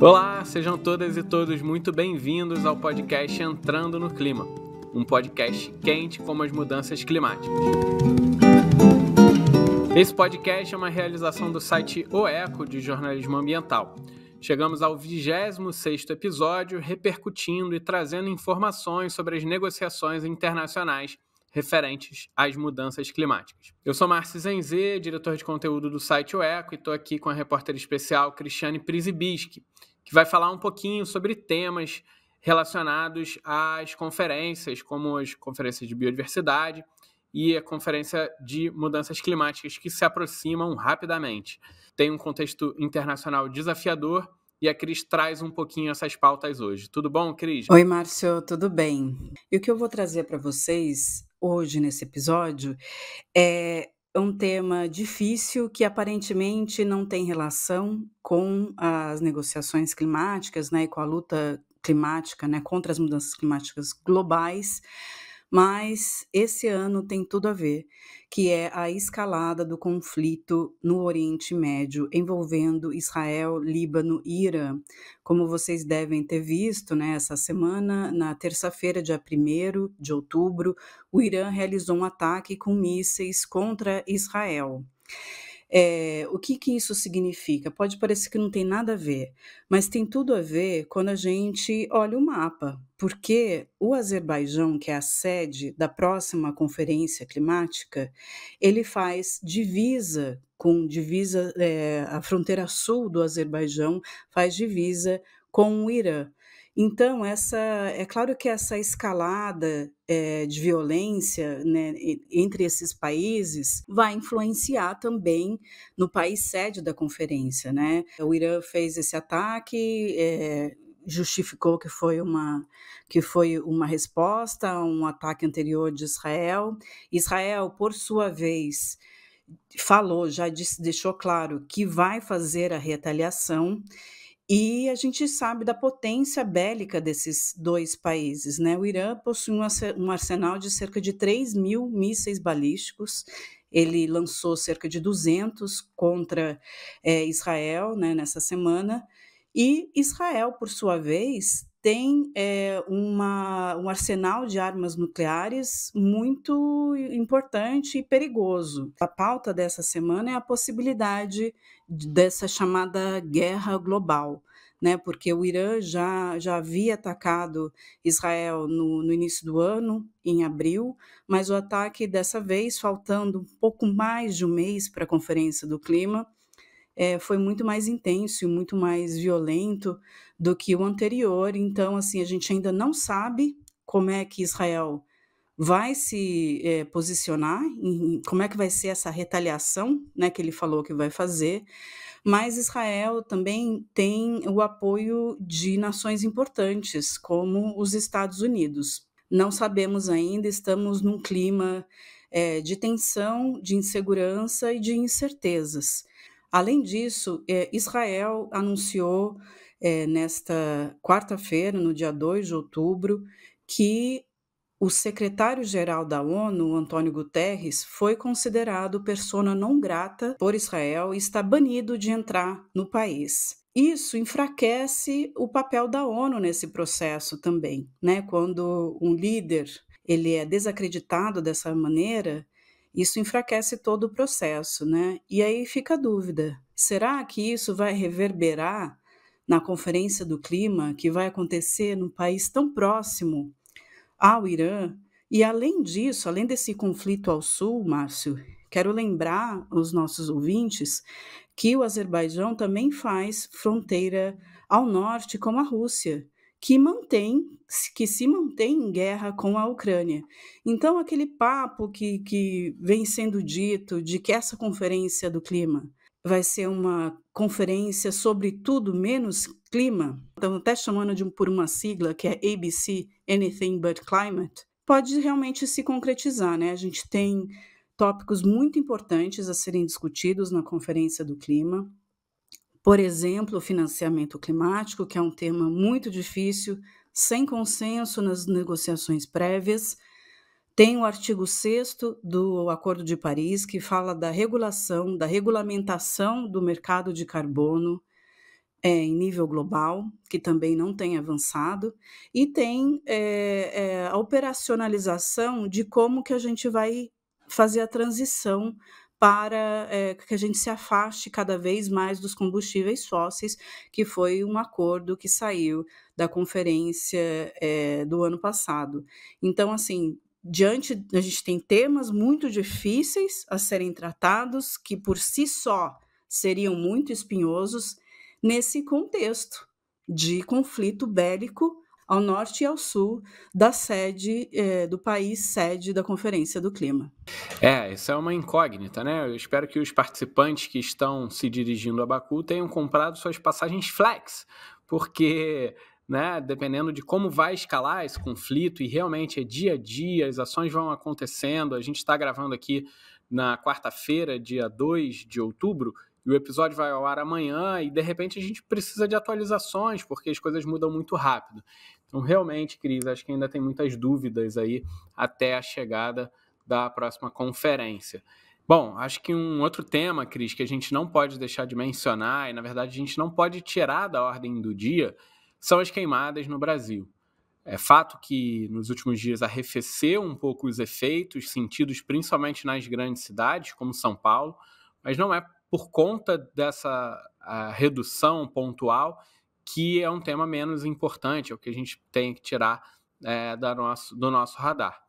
Olá, sejam todas e todos muito bem-vindos ao podcast Entrando no Clima, um podcast quente como as mudanças climáticas. Esse podcast é uma realização do site O Eco de jornalismo ambiental. Chegamos ao 26º episódio, repercutindo e trazendo informações sobre as negociações internacionais referentes às mudanças climáticas. Eu sou Márcio Zenzê, diretor de conteúdo do site O Eco, e estou aqui com a repórter especial Cristiane Przybyski, que vai falar um pouquinho sobre temas relacionados às conferências, como as conferências de biodiversidade e a conferência de mudanças climáticas que se aproximam rapidamente. Tem um contexto internacional desafiador e a Cris traz um pouquinho essas pautas hoje. Tudo bom, Cris? Oi, Márcio, tudo bem? E o que eu vou trazer para vocês hoje nesse episódio é um tema difícil que aparentemente não tem relação com as negociações climáticas, né, e com a luta climática, né, contra as mudanças climáticas globais, mas esse ano tem tudo a ver, que é a escalada do conflito no Oriente Médio envolvendo Israel, Líbano e Irã. Como vocês devem ter visto, né, essa semana, na terça-feira, dia 1º de outubro, o Irã realizou um ataque com mísseis contra Israel. O que isso significa? Pode parecer que não tem nada a ver, mas tem tudo a ver quando a gente olha o mapa, porque o Azerbaijão, que é a sede da próxima conferência climática, ele faz divisa, a fronteira sul do Azerbaijão faz divisa com o Irã. Então, é claro que essa escalada de violência, né, entre esses países vai influenciar também no país sede da conferência, né? O Irã fez esse ataque, justificou que foi uma resposta a um ataque anterior de Israel. Israel, por sua vez, deixou claro que vai fazer a retaliação. E a gente sabe da potência bélica desses dois países, né? O Irã possui um arsenal de cerca de 3.000 mísseis balísticos. Ele lançou cerca de 200 contra Israel, né, nessa semana. E Israel, por sua vez, tem um arsenal de armas nucleares muito importante e perigoso. A pauta dessa semana é a possibilidade dessa chamada guerra global, né? Porque o Irã já havia atacado Israel no início do ano, em abril, mas o ataque dessa vez, faltando um pouco mais de um mês para a Conferência do Clima, foi muito mais intenso e muito mais violento do que o anterior. Então, assim, a gente ainda não sabe como é que Israel vai se posicionar, como é que vai ser essa retaliação, né, que ele falou que vai fazer, mas Israel também tem o apoio de nações importantes, como os Estados Unidos. Não sabemos ainda, estamos num clima de tensão, de insegurança e de incertezas. Além disso, Israel anunciou nesta quarta-feira, no dia 2 de outubro, que o secretário-geral da ONU, Antônio Guterres, foi considerado persona não grata por Israel e está banido de entrar no país. Isso enfraquece o papel da ONU nesse processo também, né? Quando um líder ele é desacreditado dessa maneira, isso enfraquece todo o processo, né? E aí fica a dúvida: será que isso vai reverberar na Conferência do Clima, que vai acontecer num país tão próximo ao Irã? E além disso, além desse conflito ao sul, Márcio, quero lembrar os nossos ouvintes que o Azerbaijão também faz fronteira ao norte com a Rússia, que se mantém em guerra com a Ucrânia. Então, aquele papo que vem sendo dito de que essa conferência do clima vai ser uma conferência sobre tudo menos clima, estão até chamando por uma sigla que é ABC, Anything But Climate, pode realmente se concretizar, né? A gente tem tópicos muito importantes a serem discutidos na Conferência do Clima. Por exemplo, o financiamento climático, que é um tema muito difícil, sem consenso nas negociações prévias. Tem o artigo 6º do Acordo de Paris, que fala da regulamentação do mercado de carbono. em nível global, que também não tem avançado, e tem a operacionalização de como que a gente vai fazer a transição para que a gente se afaste cada vez mais dos combustíveis fósseis, que foi um acordo que saiu da conferência do ano passado. Então, assim, a gente tem temas muito difíceis a serem tratados, que por si só seriam muito espinhosos, nesse contexto de conflito bélico ao norte e ao sul da sede do país sede da Conferência do Clima. Isso é uma incógnita, né? Eu espero que os participantes que estão se dirigindo a Baku tenham comprado suas passagens flex, porque, né, dependendo de como vai escalar esse conflito, e realmente é dia a dia, as ações vão acontecendo. A gente está gravando aqui na quarta-feira, dia 2 de outubro, e o episódio vai ao ar amanhã, e de repente a gente precisa de atualizações, porque as coisas mudam muito rápido. Então, realmente, Cris, acho que ainda tem muitas dúvidas aí até a chegada da próxima conferência. Bom, acho que um outro tema, Cris, que a gente não pode deixar de mencionar, e na verdade a gente não pode tirar da ordem do dia, são as queimadas no Brasil. É fato que nos últimos dias arrefeceu um pouco os efeitos sentidos principalmente nas grandes cidades, como São Paulo, mas não é por conta dessa redução pontual que é um tema menos importante, é o que a gente tem que tirar do nosso radar.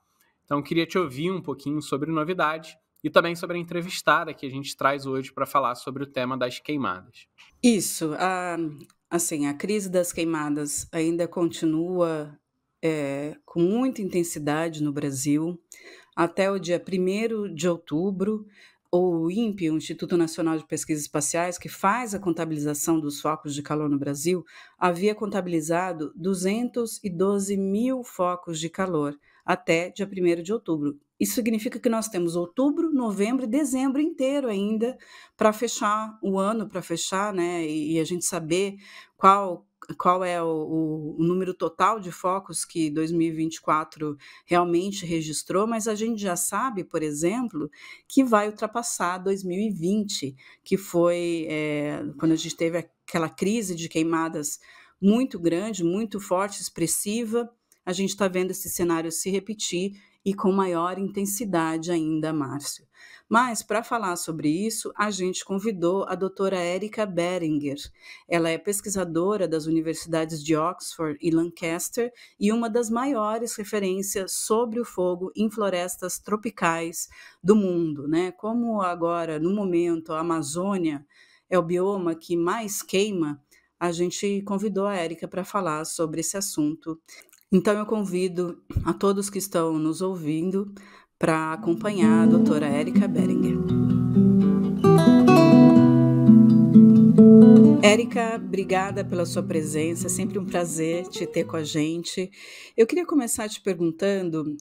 Então, queria te ouvir um pouquinho sobre novidade e também sobre a entrevistada que a gente traz hoje para falar sobre o tema das queimadas. Isso, assim, a crise das queimadas ainda continua com muita intensidade no Brasil. Até o dia 1º de outubro, o INPE, o Instituto Nacional de Pesquisas Espaciais, que faz a contabilização dos focos de calor no Brasil, havia contabilizado 212 mil focos de calor até dia 1º de outubro. Isso significa que nós temos outubro, novembro e dezembro inteiro ainda para fechar o ano, para fechar, né, e a gente saber qual é o número total de focos que 2024 realmente registrou, mas a gente já sabe, por exemplo, que vai ultrapassar 2020, que foi quando a gente teve aquela crise de queimadas muito grande, muito forte, expressiva. A gente está vendo esse cenário se repetir e com maior intensidade ainda, Márcio. Mas, para falar sobre isso, a gente convidou a doutora Erika Beringer. Ela é pesquisadora das universidades de Oxford e Lancaster e uma das maiores referências sobre o fogo em florestas tropicais do mundo, né? Como agora, no momento, a Amazônia é o bioma que mais queima, a gente convidou a Erika para falar sobre esse assunto. Então, eu convido a todos que estão nos ouvindo para acompanhar a doutora Erika Beringer. Erika, obrigada pela sua presença, é sempre um prazer te ter com a gente. Eu queria começar te perguntando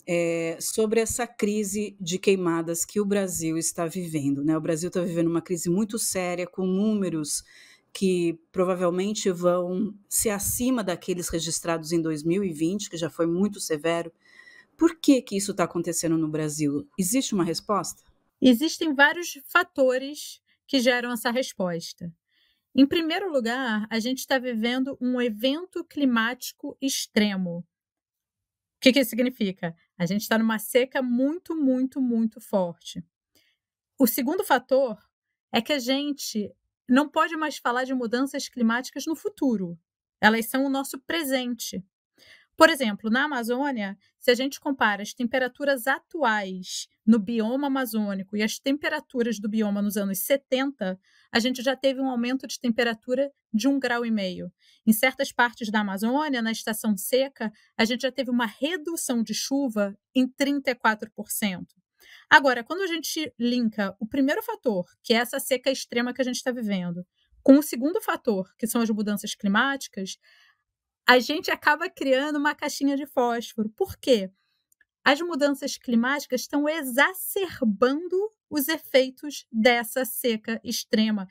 sobre essa crise de queimadas que o Brasil está vivendo, né? O Brasil está vivendo uma crise muito séria, com números que provavelmente vão ser acima daqueles registrados em 2020, que já foi muito severo. Por que isso está acontecendo no Brasil? Existe uma resposta? Existem vários fatores que geram essa resposta. Em primeiro lugar, a gente está vivendo um evento climático extremo. O que isso significa? A gente está numa seca muito, muito, muito forte. O segundo fator é que a gente não pode mais falar de mudanças climáticas no futuro. Elas são o nosso presente. Por exemplo, na Amazônia, se a gente compara as temperaturas atuais no bioma amazônico e as temperaturas do bioma nos anos 70, a gente já teve um aumento de temperatura de 1,5 graus. Em certas partes da Amazônia, na estação seca, a gente já teve uma redução de chuva em 34%. Agora, quando a gente linka o primeiro fator, que é essa seca extrema que a gente está vivendo, com o segundo fator, que são as mudanças climáticas, a gente acaba criando uma caixinha de fósforo. Por quê? As mudanças climáticas estão exacerbando os efeitos dessa seca extrema.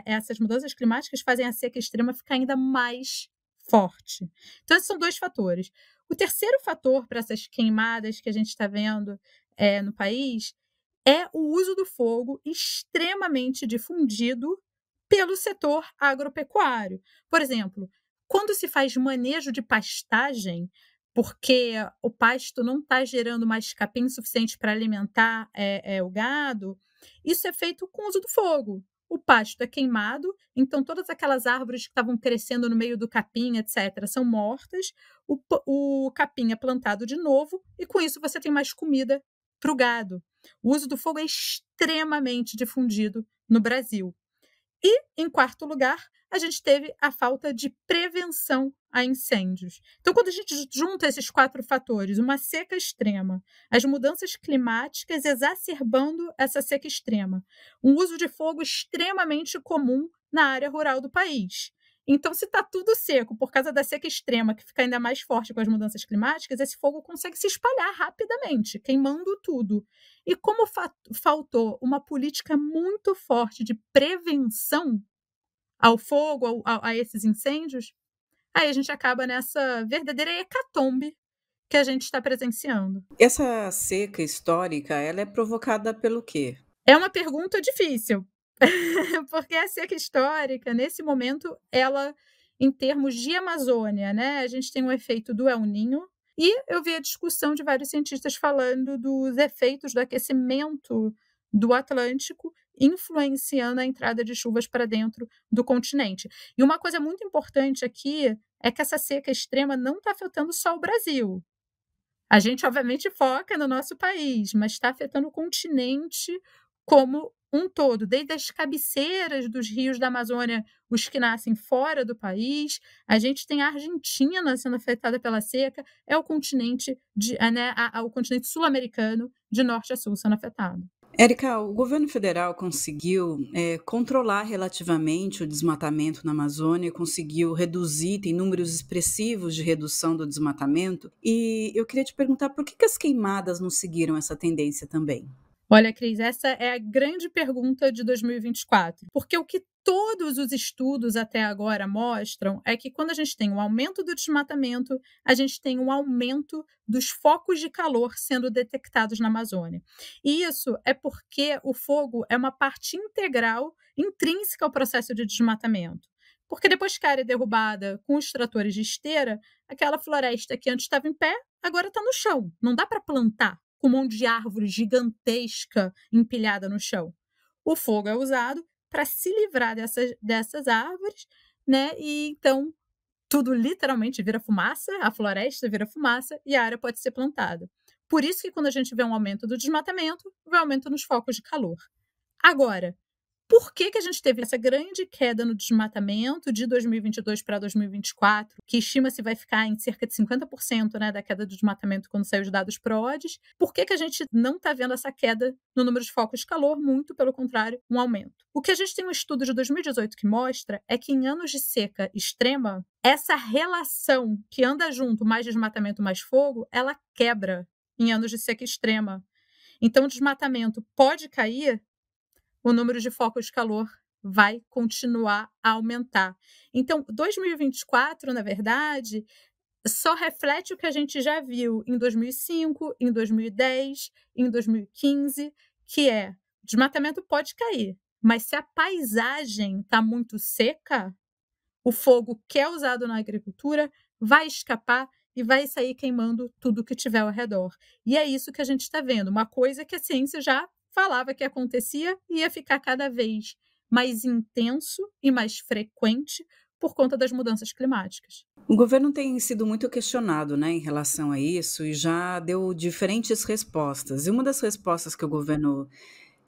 Essas mudanças climáticas fazem a seca extrema ficar ainda mais forte. Então, esses são dois fatores. O terceiro fator para essas queimadas que a gente está vendo no país é o uso do fogo extremamente difundido pelo setor agropecuário. Por exemplo, quando se faz manejo de pastagem, porque o pasto não está gerando mais capim suficiente para alimentar o gado, isso é feito com o uso do fogo. O pasto é queimado, então todas aquelas árvores que estavam crescendo no meio do capim, etc., são mortas, o capim é plantado de novo, e com isso você tem mais comida para o gado. O uso do fogo é extremamente difundido no Brasil. E, em quarto lugar, a gente teve a falta de prevenção a incêndios. Então, quando a gente junta esses 4 fatores, uma seca extrema, as mudanças climáticas exacerbando essa seca extrema, um uso de fogo extremamente comum na área rural do país. Então, se está tudo seco por causa da seca extrema, que fica ainda mais forte com as mudanças climáticas, esse fogo consegue se espalhar rapidamente, queimando tudo. E como faltou uma política muito forte de prevenção ao fogo, a esses incêndios, aí a gente acaba nessa verdadeira hecatombe que a gente está presenciando. Essa seca histórica, ela é provocada pelo quê? É uma pergunta difícil, porque a seca histórica, nesse momento, ela, em termos de Amazônia, né, a gente tem um efeito do El Niño, e eu vi a discussão de vários cientistas falando dos efeitos do aquecimento do Atlântico influenciando a entrada de chuvas para dentro do continente. E uma coisa muito importante aqui é que essa seca extrema não está afetando só o Brasil. A gente, obviamente, foca no nosso país, mas está afetando o continente como um todo, desde as cabeceiras dos rios da Amazônia, os que nascem fora do país. A gente tem a Argentina sendo afetada pela seca, é o continente, o continente sul-americano, de norte a sul, sendo afetado. Érica, o governo federal conseguiu controlar relativamente o desmatamento na Amazônia, conseguiu reduzir, tem números expressivos de redução do desmatamento, e eu queria te perguntar por que as queimadas não seguiram essa tendência também? Olha, Cris, essa é a grande pergunta de 2024, porque o que todos os estudos até agora mostram é que quando a gente tem um aumento do desmatamento, a gente tem um aumento dos focos de calor sendo detectados na Amazônia. E isso é porque o fogo é uma parte integral, intrínseca ao processo de desmatamento. Porque depois que a área é derrubada com os tratores de esteira, aquela floresta que antes estava em pé, agora está no chão. Não dá para plantar com um monte de árvore gigantesca empilhada no chão. O fogo é usado para se livrar dessas árvores, né? E então tudo literalmente vira fumaça, a floresta vira fumaça e a área pode ser plantada. Por isso que quando a gente vê um aumento do desmatamento, vê um aumento nos focos de calor. Agora, por que a gente teve essa grande queda no desmatamento de 2022 para 2024, que estima-se vai ficar em cerca de 50%, né, da queda do desmatamento quando saem os dados PRODES? Por que a gente não está vendo essa queda no número de focos de calor? Muito pelo contrário, um aumento. O que a gente tem um estudo de 2018 que mostra é que em anos de seca extrema, essa relação que anda junto, mais desmatamento, mais fogo, ela quebra em anos de seca extrema. Então, o desmatamento pode cair, o número de focos de calor vai continuar a aumentar. Então, 2024, na verdade, só reflete o que a gente já viu em 2005, em 2010, em 2015, que é, o desmatamento pode cair, mas se a paisagem está muito seca, o fogo que é usado na agricultura vai escapar e vai sair queimando tudo que tiver ao redor. E é isso que a gente está vendo, uma coisa que a ciência já falava que acontecia e ia ficar cada vez mais intenso e mais frequente por conta das mudanças climáticas. O governo tem sido muito questionado, né, em relação a isso e já deu diferentes respostas. E uma das respostas que o governo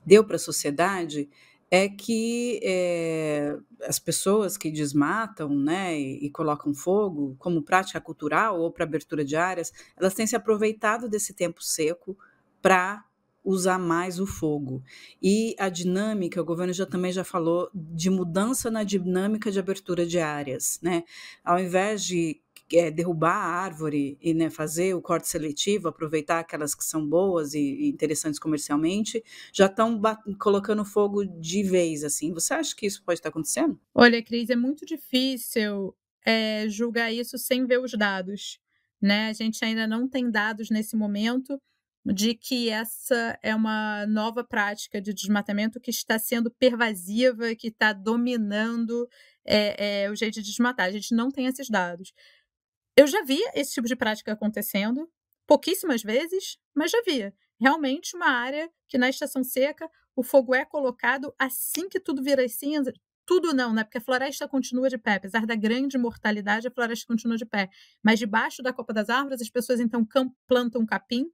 deu para a sociedade é que as pessoas que desmatam, né, e colocam fogo como prática cultural ou para abertura de áreas, elas têm se aproveitado desse tempo seco para usar mais o fogo. E a dinâmica, o governo também já falou de mudança na dinâmica de abertura de áreas, né? Ao invés de derrubar a árvore e, né, fazer o corte seletivo, aproveitar aquelas que são boas e interessantes comercialmente, já estão colocando fogo de vez, assim. Você acha que isso pode estar acontecendo? Olha, Cris, é muito difícil julgar isso sem ver os dados, né? A gente ainda não tem dados nesse momento, de que essa é uma nova prática de desmatamento que está sendo pervasiva, que está dominando o jeito de desmatar. A gente não tem esses dados. Eu já via esse tipo de prática acontecendo, pouquíssimas vezes, mas já via. Realmente uma área que na estação seca o fogo é colocado assim que tudo vira cinza. Tudo não, né? Porque a floresta continua de pé. Apesar da grande mortalidade, a floresta continua de pé. Mas debaixo da copa das árvores, as pessoas então plantam capim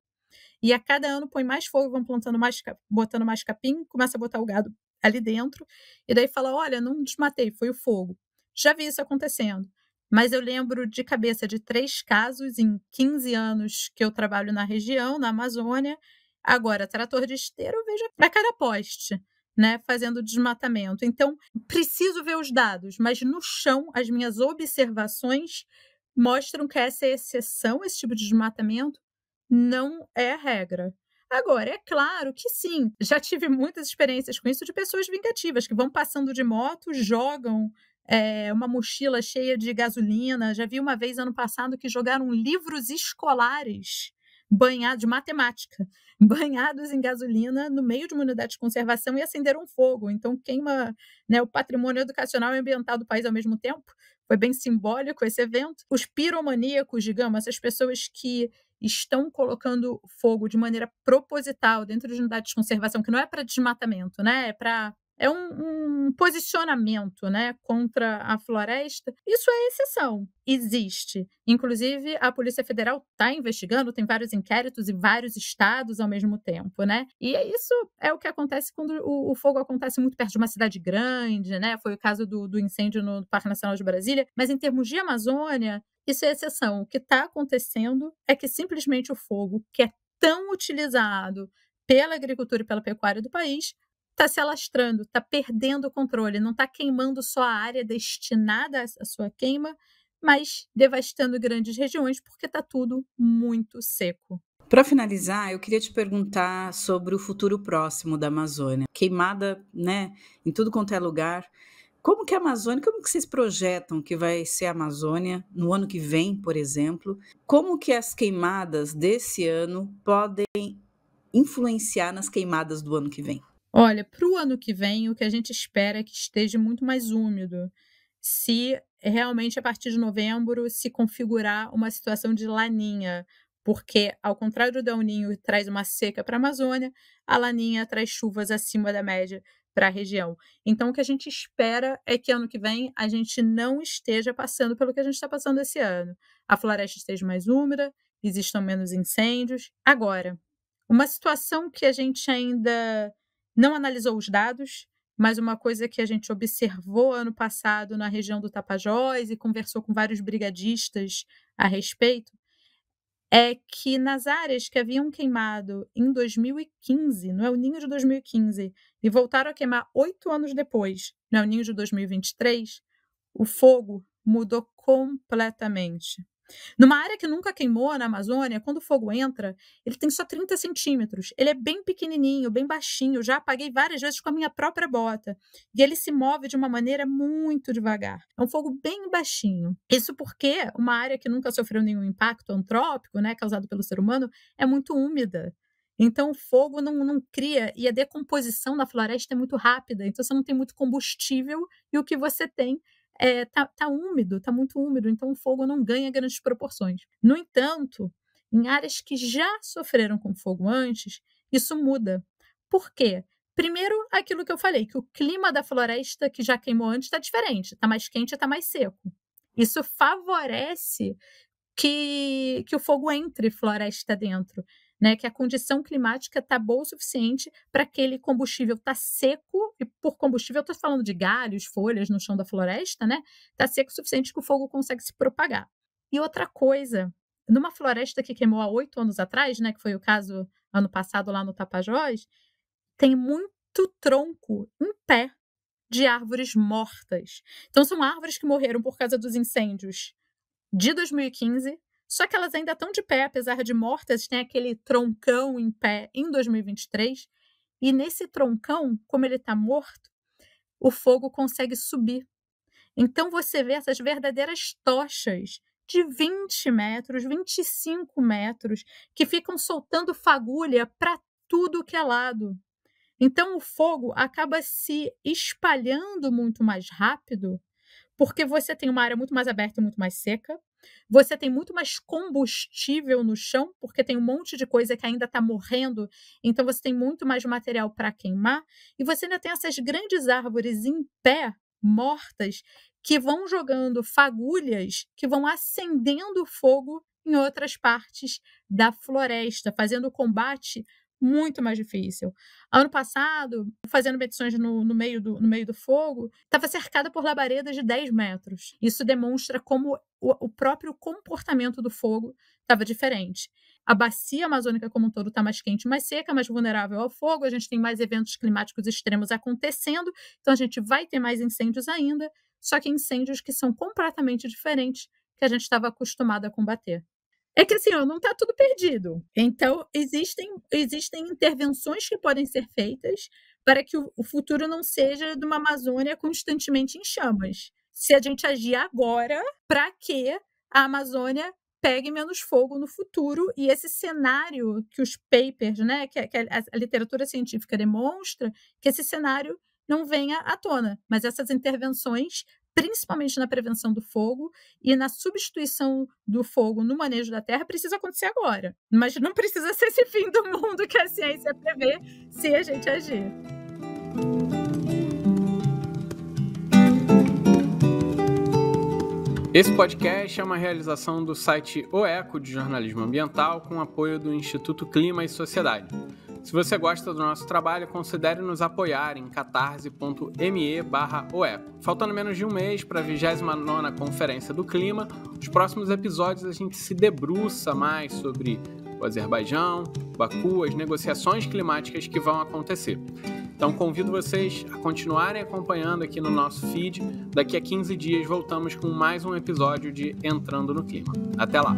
e a cada ano põe mais fogo, vão plantando mais, botando mais capim, começa a botar o gado ali dentro, e daí fala, olha, não desmatei, foi o fogo. Já vi isso acontecendo. Mas eu lembro de cabeça de 3 casos em 15 anos que eu trabalho na região, na Amazônia. Agora, trator de esteiro eu vejo a cada poste, né, fazendo desmatamento. Então, preciso ver os dados, mas no chão, as minhas observações mostram que essa é exceção, esse tipo de desmatamento, não é a regra. Agora, é claro que sim, já tive muitas experiências com isso de pessoas vingativas que vão passando de moto, jogam uma mochila cheia de gasolina. Já vi uma vez, ano passado, que jogaram livros escolares banhados de matemática, banhados em gasolina no meio de uma unidade de conservação e acenderam fogo. Então, queima, né, o patrimônio educacional e ambiental do país ao mesmo tempo. Foi bem simbólico esse evento. Os piromaníacos, digamos, essas pessoas que estão colocando fogo de maneira proposital dentro de unidades de conservação, que não é para desmatamento, né? É um posicionamento, né, contra a floresta. Isso é exceção, existe. Inclusive, a Polícia Federal está investigando, tem vários inquéritos em vários estados ao mesmo tempo, né? E isso é o que acontece quando o fogo acontece muito perto de uma cidade grande, né? Foi o caso do incêndio no Parque Nacional de Brasília. Mas em termos de Amazônia, isso é exceção. O que está acontecendo é que simplesmente o fogo, que é tão utilizado pela agricultura e pela pecuária do país, está se alastrando, está perdendo o controle, não está queimando só a área destinada à sua queima, mas devastando grandes regiões, porque está tudo muito seco. Para finalizar, eu queria te perguntar sobre o futuro próximo da Amazônia. Queimada, né, em tudo quanto é lugar. Como que a Amazônia, como que vocês projetam que vai ser a Amazônia no ano que vem, por exemplo? Como que as queimadas desse ano podem influenciar nas queimadas do ano que vem? Olha, para o ano que vem, o que a gente espera é que esteja muito mais úmido. Se realmente, a partir de novembro, se configurar uma situação de laninha, porque, ao contrário do El Niño, que traz uma seca para a Amazônia, a laninha traz chuvas acima da média para a região. Então, o que a gente espera é que ano que vem a gente não esteja passando pelo que a gente está passando esse ano. A floresta esteja mais úmida, existam menos incêndios. Agora, uma situação que a gente ainda não analisou os dados, mas uma coisa que a gente observou ano passado na região do Tapajós e conversou com vários brigadistas a respeito, é que nas áreas que haviam queimado em 2015, no El Niño de 2015, e voltaram a queimar 8 anos depois, no El Niño de 2023, o fogo mudou completamente. Numa área que nunca queimou na Amazônia, quando o fogo entra, ele tem só 30 centímetros. Ele é bem pequenininho, bem baixinho. Já apaguei várias vezes com a minha própria bota. E ele se move de uma maneira muito devagar. É um fogo bem baixinho. Isso porque uma área que nunca sofreu nenhum impacto antrópico, né, causado pelo ser humano, é muito úmida. Então, o fogo não cria, e a decomposição na floresta é muito rápida. Então, você não tem muito combustível, e o que você tem tá úmido, tá muito úmido, então o fogo não ganha grandes proporções. No entanto, em áreas que já sofreram com fogo antes, isso muda. Por quê? Primeiro, aquilo que eu falei, que o clima da floresta que já queimou antes está diferente, está mais quente e está mais seco. Isso favorece que o fogo entre floresta dentro, né? Que a condição climática está boa o suficiente para aquele combustível estar seco, e por combustível eu estou falando de galhos, folhas no chão da floresta, né? Está seco o suficiente que o fogo consegue se propagar. E outra coisa, numa floresta que queimou há 8 anos atrás, né? Que foi o caso ano passado lá no Tapajós, tem muito tronco em pé de árvores mortas. Então são árvores que morreram por causa dos incêndios de 2015, só que elas ainda estão de pé, apesar de mortas, tem aquele troncão em pé em 2023, e nesse troncão, como ele está morto, o fogo consegue subir. Então você vê essas verdadeiras tochas de 20 metros, 25 metros, que ficam soltando fagulha para tudo que é lado. Então, o fogo acaba se espalhando muito mais rápido, porque você tem uma área muito mais aberta e muito mais seca, você tem muito mais combustível no chão, porque tem um monte de coisa que ainda está morrendo, então você tem muito mais material para queimar, e você ainda tem essas grandes árvores em pé, mortas, que vão jogando fagulhas, que vão acendendo fogo em outras partes da floresta, fazendo o combate muito mais difícil. Ano passado, fazendo medições no meio do fogo, estava cercada por labaredas de 10 metros. Isso demonstra como o próprio comportamento do fogo estava diferente. A bacia amazônica como um todo está mais quente, mais seca, mais vulnerável ao fogo, a gente tem mais eventos climáticos extremos acontecendo, então a gente vai ter mais incêndios ainda, só que incêndios que são completamente diferentes que a gente estava acostumado a combater. É que assim, não está tudo perdido. Então, existem intervenções que podem ser feitas para que o futuro não seja de uma Amazônia constantemente em chamas. Se a gente agir agora, para que a Amazônia pegue menos fogo no futuro, e esse cenário que os papers, né, que a literatura científica demonstra, que esse cenário não venha à tona. Mas essas intervenções, principalmente na prevenção do fogo e na substituição do fogo no manejo da terra, precisa acontecer agora. Mas não precisa ser esse fim do mundo que a ciência prevê se a gente agir. Esse podcast é uma realização do site O Eco de Jornalismo Ambiental com apoio do Instituto Clima e Sociedade. Se você gosta do nosso trabalho, considere nos apoiar em catarse.me/oeco. Faltando menos de um mês para a 29ª Conferência do Clima, os próximos episódios a gente se debruça mais sobre o Azerbaijão, Baku, as negociações climáticas que vão acontecer. Então convido vocês a continuarem acompanhando aqui no nosso feed. Daqui a 15 dias voltamos com mais um episódio de Entrando no Clima. Até lá!